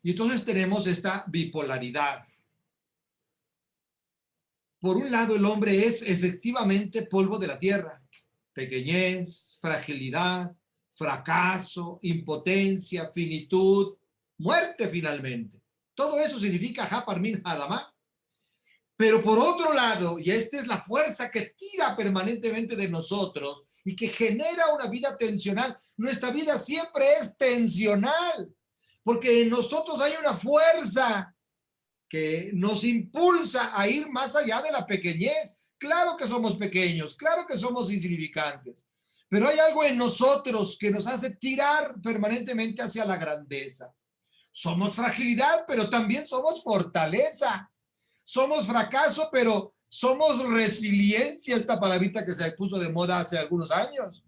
Y entonces tenemos esta bipolaridad. Por un lado, el hombre es efectivamente polvo de la tierra. Pequeñez, fragilidad, fracaso, impotencia, finitud, muerte finalmente. Todo eso significa Haparmin Hadamá. Pero por otro lado, y esta es la fuerza que tira permanentemente de nosotros y que genera una vida tensional, nuestra vida siempre es tensional, porque en nosotros hay una fuerza que nos impulsa a ir más allá de la pequeñez. Claro que somos pequeños, claro que somos insignificantes, pero hay algo en nosotros que nos hace tirar permanentemente hacia la grandeza. Somos fragilidad, pero también somos fortaleza. Somos fracaso, pero somos resiliencia, esta palabrita que se puso de moda hace algunos años.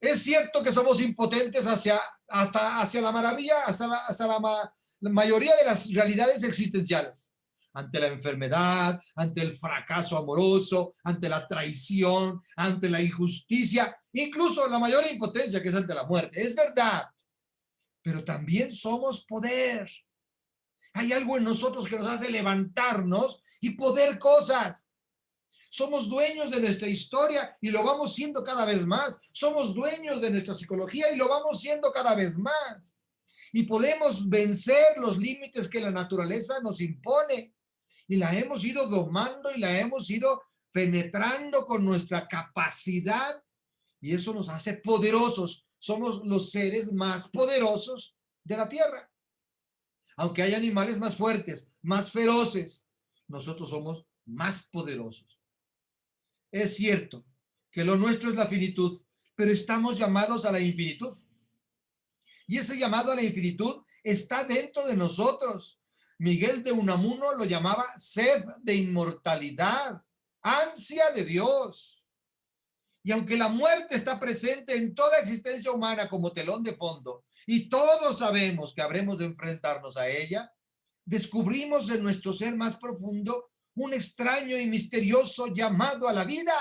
Es cierto que somos impotentes hacia la maravilla, hacia la mayoría de las realidades existenciales. Ante la enfermedad, ante el fracaso amoroso, ante la traición, ante la injusticia, incluso la mayor impotencia que es ante la muerte. Es verdad, pero también somos poder. Hay algo en nosotros que nos hace levantarnos y poder cosas. Somos dueños de nuestra historia y lo vamos siendo cada vez más. Somos dueños de nuestra psicología y lo vamos siendo cada vez más. Y podemos vencer los límites que la naturaleza nos impone. Y la hemos ido domando y la hemos ido penetrando con nuestra capacidad. Y eso nos hace poderosos. Somos los seres más poderosos de la tierra. Aunque hay animales más fuertes, más feroces, nosotros somos más poderosos. Es cierto que lo nuestro es la finitud, pero estamos llamados a la infinitud. Y ese llamado a la infinitud está dentro de nosotros. Miguel de Unamuno lo llamaba sed de inmortalidad, ansia de Dios. Y aunque la muerte está presente en toda existencia humana como telón de fondo, y todos sabemos que habremos de enfrentarnos a ella, descubrimos en nuestro ser más profundo un extraño y misterioso llamado a la vida.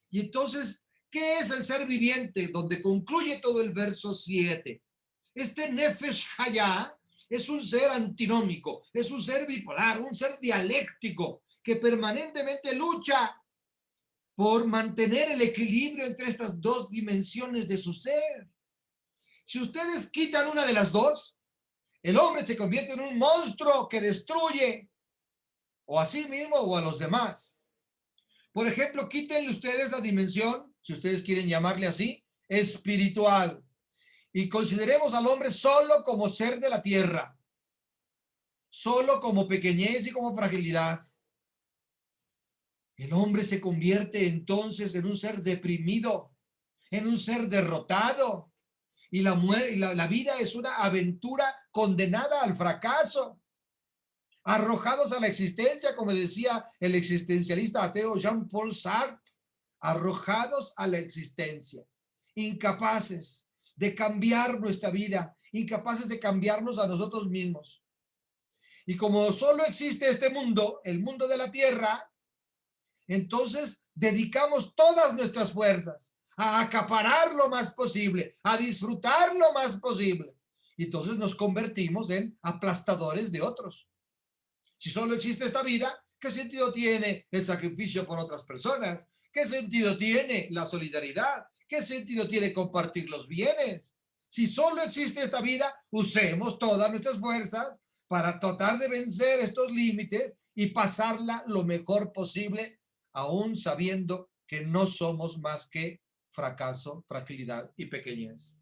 Y entonces, ¿qué es el ser viviente? Donde concluye todo el verso 7. Este Nefesh Hayah es un ser antinómico, es un ser bipolar, un ser dialéctico que permanentemente lucha por mantener el equilibrio entre estas dos dimensiones de su ser. Si ustedes quitan una de las dos, el hombre se convierte en un monstruo que destruye o a sí mismo o a los demás. Por ejemplo, quítenle ustedes la dimensión, si ustedes quieren llamarle así, espiritual, y consideremos al hombre solo como ser de la tierra, solo como pequeñez y como fragilidad. El hombre se convierte entonces en un ser deprimido, en un ser derrotado, y la vida es una aventura condenada al fracaso. Arrojados a la existencia, como decía el existencialista ateo Jean-Paul Sartre, arrojados a la existencia, incapaces de cambiar nuestra vida, incapaces de cambiarnos a nosotros mismos. Y como solo existe este mundo, el mundo de la tierra, entonces dedicamos todas nuestras fuerzas a acaparar lo más posible, a disfrutar lo más posible. Y entonces nos convertimos en aplastadores de otros. Si solo existe esta vida, ¿qué sentido tiene el sacrificio por otras personas? ¿Qué sentido tiene la solidaridad? ¿Qué sentido tiene compartir los bienes? Si solo existe esta vida, usemos todas nuestras fuerzas para tratar de vencer estos límites y pasarla lo mejor posible, aún sabiendo que no somos más que fracaso, fragilidad y pequeñez.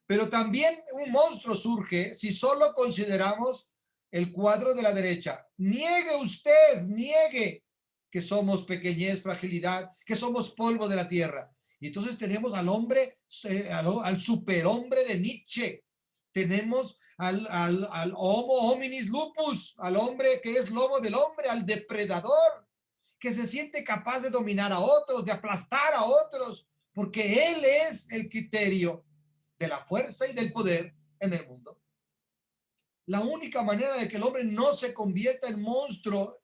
Pero también un monstruo surge si solo consideramos el cuadro de la derecha. Niegue que somos pequeñez, fragilidad, que somos polvo de la tierra. Y entonces tenemos al hombre, al superhombre de Nietzsche. Tenemos al homo hominis lupus, al hombre que es lobo del hombre, al depredador, que se siente capaz de dominar a otros, de aplastar a otros, porque él es el criterio de la fuerza y del poder en el mundo. La única manera de que el hombre no se convierta en monstruo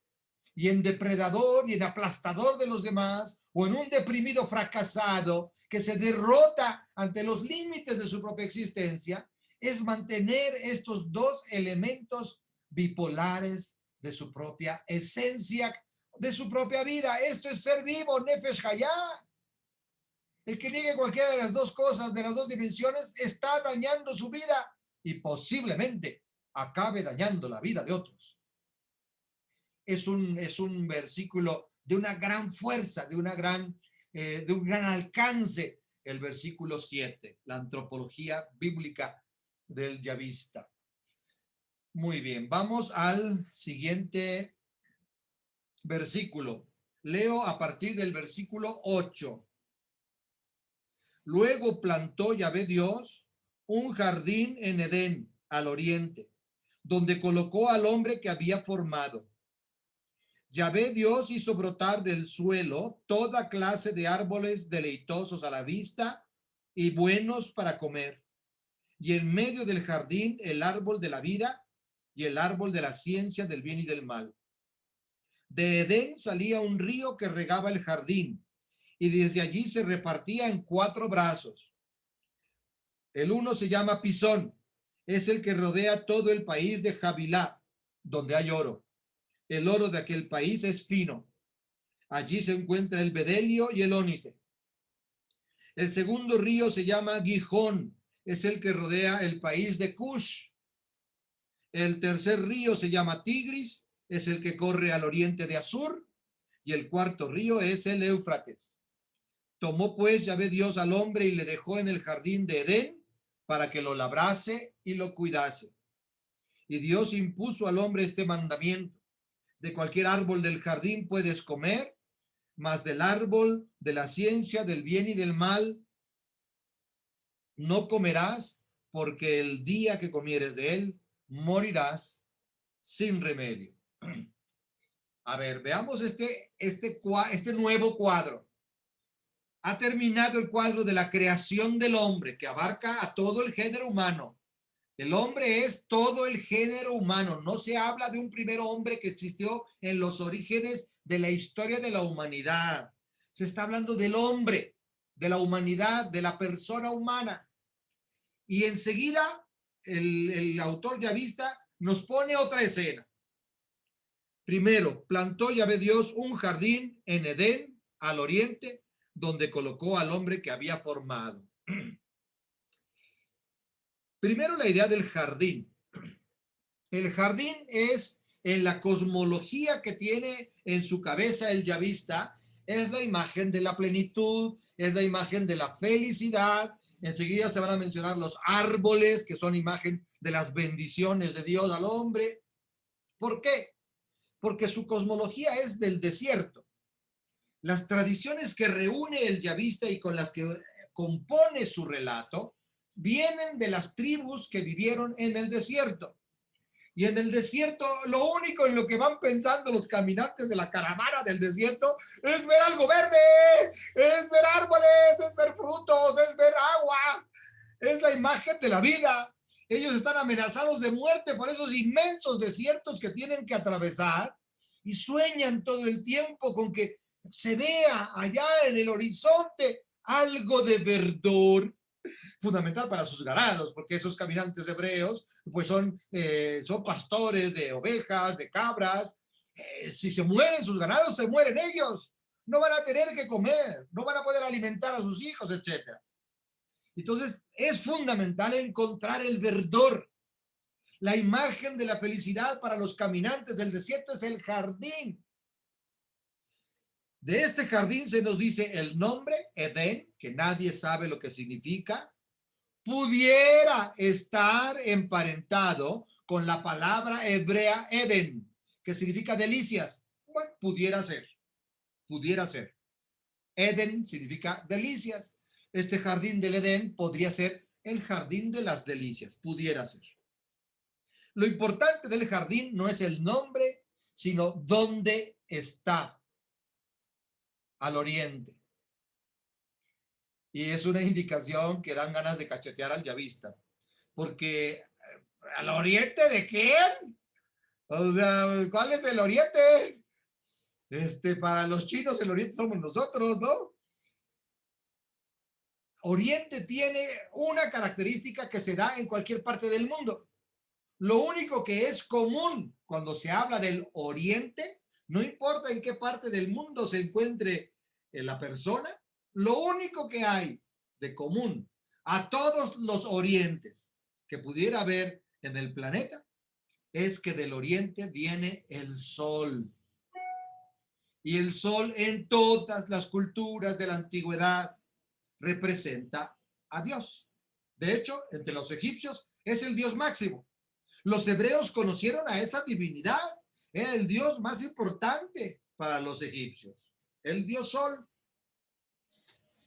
y en depredador y en aplastador de los demás, o en un deprimido fracasado que se derrota ante los límites de su propia existencia, es mantener estos dos elementos bipolares de su propia esencia, de su propia vida. Esto es ser vivo, Nefesh Hayah. El que niegue cualquiera de las dos cosas, de las dos dimensiones, está dañando su vida y posiblemente acabe dañando la vida de otros. Es un versículo de una gran fuerza, de un gran alcance, el versículo 7, la antropología bíblica del yavista. Muy bien, vamos al siguiente versículo. Leo a partir del versículo 8. Luego plantó Yahvé Dios un jardín en Edén, al oriente, donde colocó al hombre que había formado. Yahvé Dios hizo brotar del suelo toda clase de árboles deleitosos a la vista y buenos para comer. Y en medio del jardín el árbol de la vida y el árbol de la ciencia del bien y del mal. De Edén salía un río que regaba el jardín, y desde allí se repartía en 4 brazos. El uno se llama Pisón, es el que rodea todo el país de Javilá, donde hay oro. El oro de aquel país es fino. Allí se encuentra el bedelio y el ónice. El segundo río se llama Gijón, es el que rodea el país de Cush. El tercer río se llama Tigris, es el que corre al oriente de Asur. Y el cuarto río es el Éufrates. Tomó pues Yahvé Dios al hombre y le dejó en el jardín de Edén para que lo labrase y lo cuidase. Y Dios impuso al hombre este mandamiento: de cualquier árbol del jardín puedes comer, mas del árbol de la ciencia del bien y del mal no comerás, porque el día que comieres de él morirás sin remedio. A ver, veamos este nuevo cuadro. Ha terminado el cuadro de la creación del hombre, que abarca a todo el género humano. El hombre es todo el género humano. No se habla de un primer hombre que existió en los orígenes de la historia de la humanidad. Se está hablando del hombre, de la humanidad, de la persona humana. Y enseguida el autor yavista nos pone otra escena. Primero, plantó Yahvé Dios un jardín en Edén, al oriente, donde colocó al hombre que había formado. Primero, la idea del jardín. El jardín es, en la cosmología que tiene en su cabeza el yavista, es la imagen de la plenitud, es la imagen de la felicidad. Enseguida se van a mencionar los árboles, que son imagen de las bendiciones de Dios al hombre. ¿Por qué? Porque su cosmología es del desierto. Las tradiciones que reúne el yavista y con las que compone su relato vienen de las tribus que vivieron en el desierto. Y en el desierto, lo único en lo que van pensando los caminantes de la caravana del desierto es ver algo verde, es ver árboles, es ver frutos, es ver agua. Es la imagen de la vida. Ellos están amenazados de muerte por esos inmensos desiertos que tienen que atravesar y sueñan todo el tiempo con que se vea allá en el horizonte algo de verdor, fundamental para sus ganados, porque esos caminantes hebreos pues son pastores de ovejas, de cabras. Si se mueren sus ganados, se mueren ellos. No van a tener que comer, no van a poder alimentar a sus hijos, etcétera. Entonces, es fundamental encontrar el verdor. La imagen de la felicidad para los caminantes del desierto es el jardín. De este jardín se nos dice el nombre, Edén, que nadie sabe lo que significa. Pudiera estar emparentado con la palabra hebrea Eden, que significa delicias. Bueno, pudiera ser, pudiera ser. Eden significa delicias. Este jardín del Edén podría ser el jardín de las delicias, pudiera ser. Lo importante del jardín no es el nombre, sino dónde está, al oriente. Y es una indicación que dan ganas de cachetear al yavista, porque ¿al oriente de quién? O sea, ¿cuál es el oriente? Para los chinos el oriente somos nosotros, ¿no? Oriente tiene una característica que se da en cualquier parte del mundo. Lo único que es común cuando se habla del Oriente, no importa en qué parte del mundo se encuentre la persona, lo único que hay de común a todos los orientes que pudiera haber en el planeta es que del Oriente viene el sol. Y el sol en todas las culturas de la antigüedad representa a Dios. De hecho, entre los egipcios es el Dios máximo. Los hebreos conocieron a esa divinidad. Era el Dios más importante para los egipcios, el Dios Sol.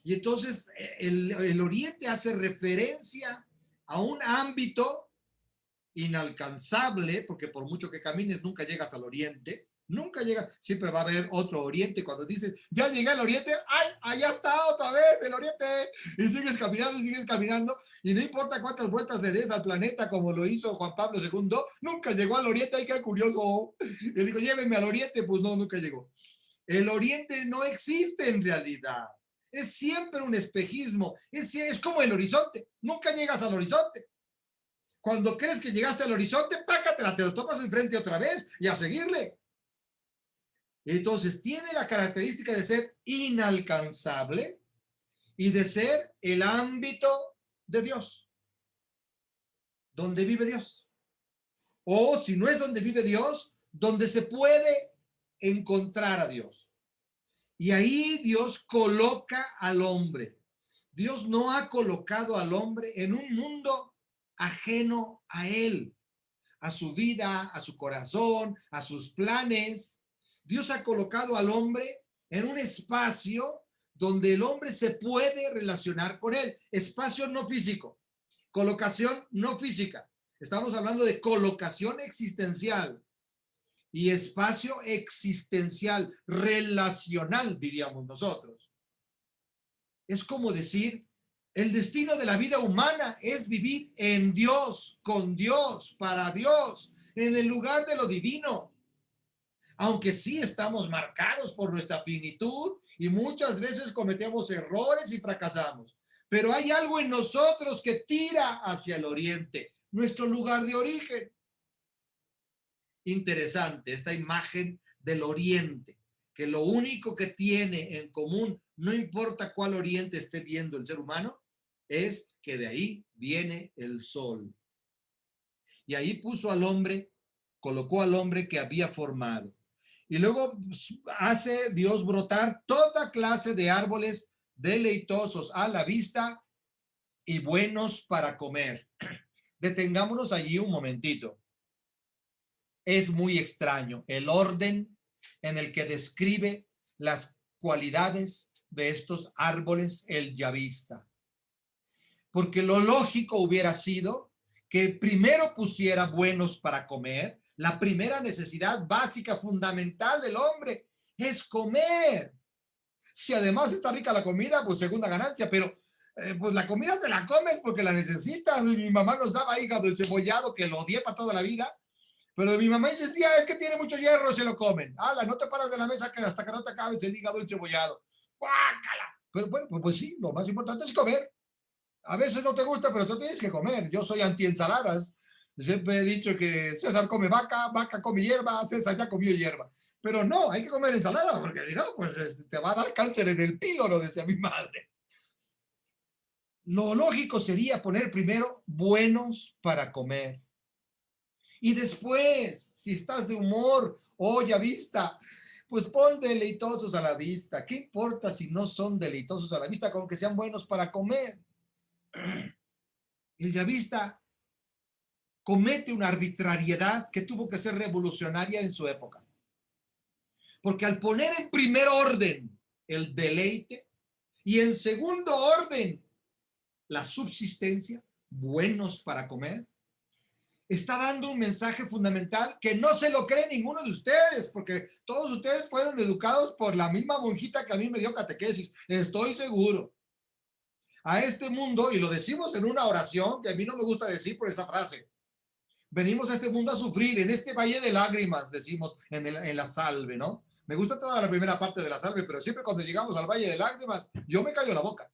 Y entonces el Oriente hace referencia a un ámbito inalcanzable, porque por mucho que camines nunca llegas al Oriente. Nunca llega, siempre va a haber otro Oriente. Cuando dices, ya llegué al Oriente, ¡ay! Allá está otra vez el Oriente. Y sigues caminando, y no importa cuántas vueltas le des al planeta, como lo hizo Juan Pablo II, nunca llegó al Oriente. ¡Ay, qué curioso! Y digo, llévenme al Oriente. Pues no, nunca llegó. El Oriente no existe en realidad. Es siempre un espejismo. Es como el horizonte. Nunca llegas al horizonte. Cuando crees que llegaste al horizonte, pácatela, te lo topas enfrente otra vez y a seguirle. Entonces, tiene la característica de ser inalcanzable y de ser el ámbito de Dios, donde vive Dios. O si no es donde vive Dios, donde se puede encontrar a Dios. Y ahí Dios coloca al hombre. Dios no ha colocado al hombre en un mundo ajeno a él, a su vida, a su corazón, a sus planes. Dios ha colocado al hombre en un espacio donde el hombre se puede relacionar con él. Espacio no físico, colocación no física. Estamos hablando de colocación existencial y espacio existencial, relacional, diríamos nosotros. Es como decir, el destino de la vida humana es vivir en Dios, con Dios, para Dios, en el lugar de lo divino. Aunque sí estamos marcados por nuestra finitud y muchas veces cometemos errores y fracasamos, pero hay algo en nosotros que tira hacia el oriente, nuestro lugar de origen. Interesante esta imagen del oriente, que lo único que tiene en común, no importa cuál oriente esté viendo el ser humano, es que de ahí viene el sol. Y ahí puso al hombre, colocó al hombre que había formado. Y luego hace Dios brotar toda clase de árboles deleitosos a la vista y buenos para comer. Detengámonos allí un momentito. Es muy extraño el orden en el que describe las cualidades de estos árboles el yavista. Porque lo lógico hubiera sido que primero pusiera buenos para comer. La primera necesidad básica, fundamental del hombre es comer. Si además está rica la comida, pues segunda ganancia, pero pues la comida te la comes porque la necesitas. Mi mamá nos daba hígado encebollado que lo odié para toda la vida, pero mi mamá insistía, es que tiene mucho hierro, se lo comen. ¡Hala, no te paras de la mesa hasta que no te acabes el hígado encebollado! ¡Guácala! Pero bueno, pues sí, lo más importante es comer. A veces no te gusta, pero tú tienes que comer. Yo soy anti-ensaladas. Siempre he dicho que César come vaca, vaca come hierba, César ya comió hierba. Pero no, hay que comer ensalada, porque si no, pues te va a dar cáncer en el píloro, decía mi madre. Lo lógico sería poner primero buenos para comer. Y después, si estás de humor, ya vista, pues pon deleitosos a la vista. ¿Qué importa si no son deleitosos a la vista, con que sean buenos para comer? El yavista comete una arbitrariedad que tuvo que ser revolucionaria en su época. Porque al poner en primer orden el deleite y en segundo orden la subsistencia, buenos para comer, está dando un mensaje fundamental que no se lo cree ninguno de ustedes, porque todos ustedes fueron educados por la misma monjita que a mí me dio catequesis, estoy seguro. A este mundo, y lo decimos en una oración que a mí no me gusta decir por esa frase, venimos a este mundo a sufrir, en este valle de lágrimas, decimos en la salve, ¿no? Me gusta toda la primera parte de la salve, pero siempre cuando llegamos al valle de lágrimas, yo me callo la boca.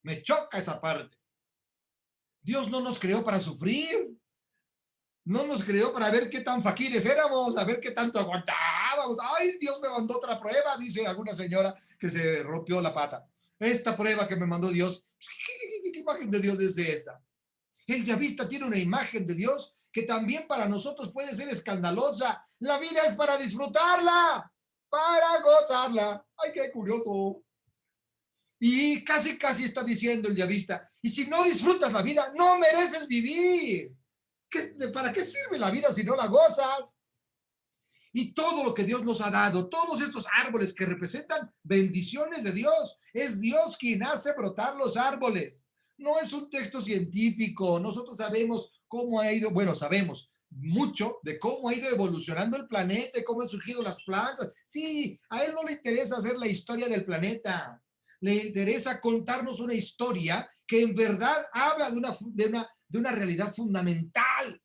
Me choca esa parte. Dios no nos creó para sufrir. No nos creó para ver qué tan faquires éramos, a ver qué tanto aguantábamos. Ay, Dios me mandó otra prueba, dice alguna señora que se rompió la pata. Esta prueba que me mandó Dios, ¿qué imagen de Dios es esa? El yavista tiene una imagen de Dios que también para nosotros puede ser escandalosa. La vida es para disfrutarla, para gozarla. Ay, qué curioso. Y casi está diciendo el yavista, y si no disfrutas la vida, no mereces vivir. ¿Para qué sirve la vida si no la gozas? Y todo lo que Dios nos ha dado, todos estos árboles que representan bendiciones de Dios, es Dios quien hace brotar los árboles. No es un texto científico. Nosotros sabemos cómo ha ido, bueno, sabemos mucho de cómo ha ido evolucionando el planeta, cómo han surgido las plantas. Sí, a él no le interesa hacer la historia del planeta. Le interesa contarnos una historia que en verdad habla de una realidad fundamental.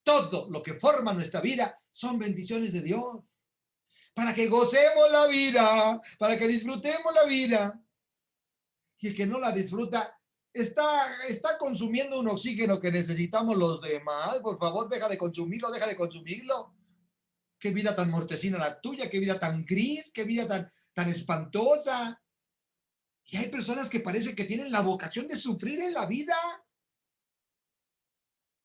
Todo lo que forma nuestra vida son bendiciones de Dios. Para que gocemos la vida, para que disfrutemos la vida. Y el que no la disfruta está consumiendo un oxígeno que necesitamos los demás. Por favor, deja de consumirlo, deja de consumirlo. Qué vida tan mortecina la tuya, qué vida tan gris, qué vida tan espantosa. Y hay personas que parece que tienen la vocación de sufrir en la vida.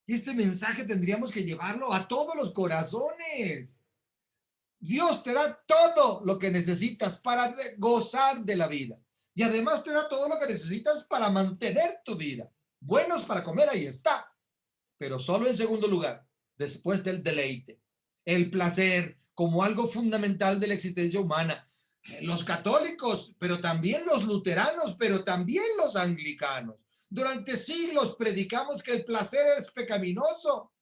Y este mensaje tendríamos que llevarlo a todos los corazones. Dios te da todo lo que necesitas para gozar de la vida. Y además te da todo lo que necesitas para mantener tu vida. Buenos para comer, ahí está. Pero solo en segundo lugar, después del deleite. El placer como algo fundamental de la existencia humana. Los católicos, pero también los luteranos, pero también los anglicanos. Durante siglos predicamos que el placer es pecaminoso.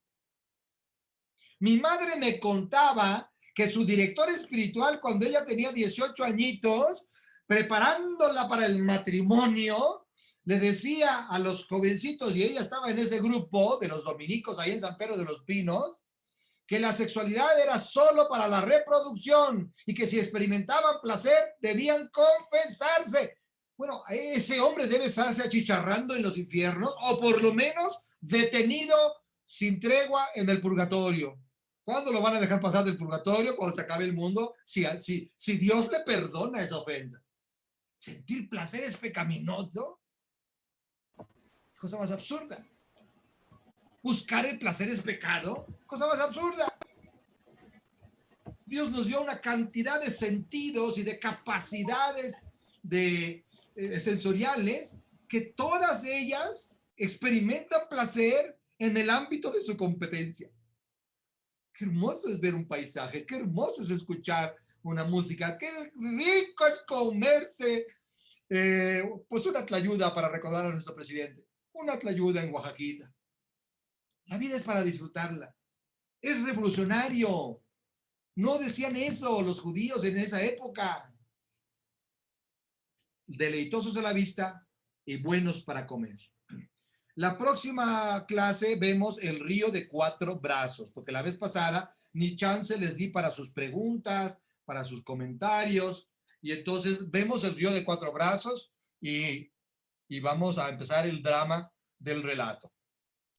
Mi madre me contaba que su director espiritual, cuando ella tenía 18 añitos, preparándola para el matrimonio, le decía a los jovencitos, y ella estaba en ese grupo de los dominicos ahí en San Pedro de los Pinos, que la sexualidad era solo para la reproducción y que si experimentaban placer debían confesarse. Bueno, ese hombre debe estarse achicharrando en los infiernos o por lo menos detenido sin tregua en el purgatorio. ¿Cuándo lo van a dejar pasar del purgatorio? Cuando se acabe el mundo, si Dios le perdona esa ofensa. ¿Sentir placer es pecaminoso? Cosa más absurda. ¿Buscar el placer es pecado? Cosa más absurda. Dios nos dio una cantidad de sentidos y de capacidades sensoriales que todas ellas experimentan placer en el ámbito de su competencia. Qué hermoso es ver un paisaje, qué hermoso es escuchar una música, qué rico es comerse pues una tlayuda, para recordar a nuestro presidente, una tlayuda en Oaxaquita. La vida es para disfrutarla. Es revolucionario. No decían eso los judíos en esa época. Deleitosos a la vista y buenos para comer. La próxima clase vemos el río de 4 brazos, porque la vez pasada ni chance les di para sus preguntas, para sus comentarios, y entonces vemos el río de 4 brazos y vamos a empezar el drama del relato.